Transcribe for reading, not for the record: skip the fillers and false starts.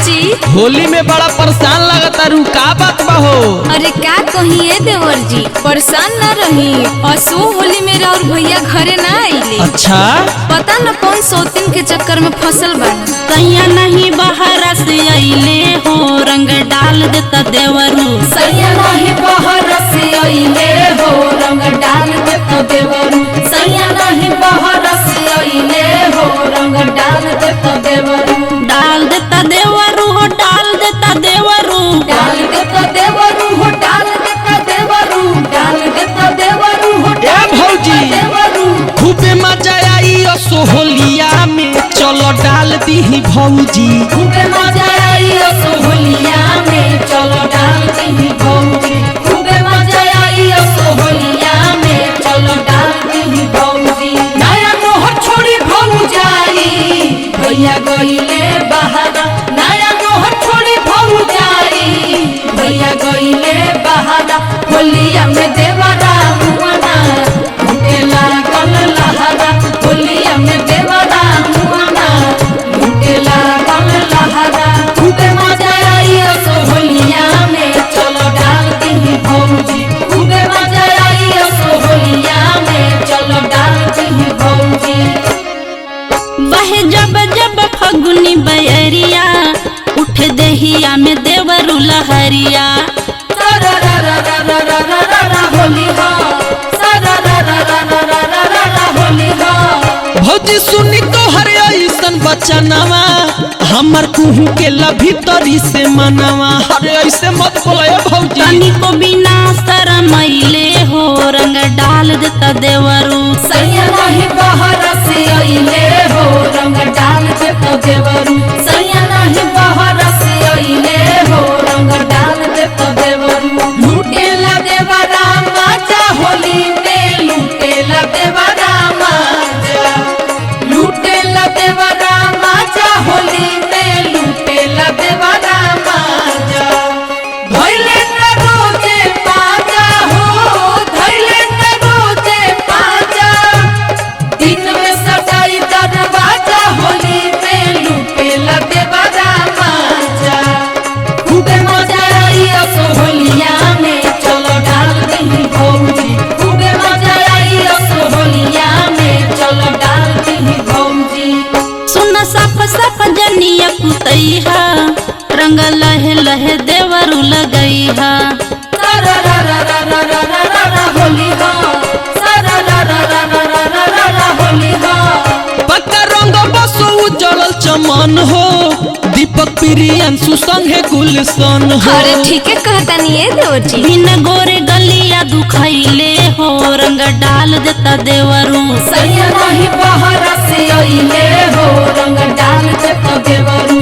जी होली में बड़ा परेशान लगता रू, का बात बा हो? अरे क्या कहिए देवर जी, परेशान न रही। असो होली में और भैया घरे ना आइले। अच्छा, पता न कौन सौतीन के चक्कर में फसल बा। सैया नहीं बाहर से आइले हो, रंग डाल देता देवरू। सैया नहीं बाहर से आइले हो, रंग डाल देता देवरू। सैया नहीं बाहर से आइले हो, रंग डाल देता देवरू। डाल देता देवरू हो, डाल देता देवरू। डाल देता देवरू हो, डाल देता देवरू। डाल देता देवरू हो, डाल भौजी देवरू। खूबे मजा आई असो होलिया में, चलो डाल दी भौजी। खूबे मजा आई असो होलिया में, चलो डाल दी भौजी। खूबे मजा आई असो होलिया में, चलो डाल दी भौजी। नया मोहर छोड़ी भौजाई, भैया गइले बहारा। नया मोहर छोड़ी भौजाई, भैया गइले बहारा। होलिया में देवरा मुआना, लूटे लागल लहरा। होलिया में देवरा मुआना, लूटे लागल लहरा। खूबे मजा आई असो होलिया में, चलो डाल दी भौजी। खूबे मजा आई असो होलिया में, चलो डाल दी भौजी। बहे जब जब फगुनी बयरिया, उठ देहिया में देवरू लहरिया। होली हो, होली हो। भौजी सुनी तो हर ऐसन बचनवा, हमर कुहू के भीतरी से मनवा। अरे ऐसे मत बोले भौजी। तनी को बिना शरमैले हो, रंग डाल देता देवरू। सैया नहीं बाहर से आइले हो, रंग डाल देता देवरू। सैया नहीं बाहर से आइले हो, रंग डाल देता देवरू। लूटेला देवरा माजा होली में, लूटेला देवरा माजा। लूटेला देवरा माजा होली में, लूटेला देवरा माजा। धइले न रोजे पाजा हो, धइले न रोजे पाजा। दिन में सजाई दरवाजा, होली में लूटेला देवरा माजा। खूबे मजा आई असो होलिया में, चलो डाल दी भौजी। खूबे मजा आई असो होलिया में, चलो डाल दी भौजी। सुन साफ साफ जनिया पुतैहा, रंग लहे लहे देवरू लगैहा। होली हो, होली हो। पक्का रंग बसो उजड़ल चमन हो, दीपक प्रियंशु संगे गुलशन हो। अरे ठीक है कहता नहीं है देवर जी। बिन गोरे गलिया दुखैले हो, रंग डाल देता देवरू। सैया नहीं बाहर से आइले हो, रंग डाल देता देवरू।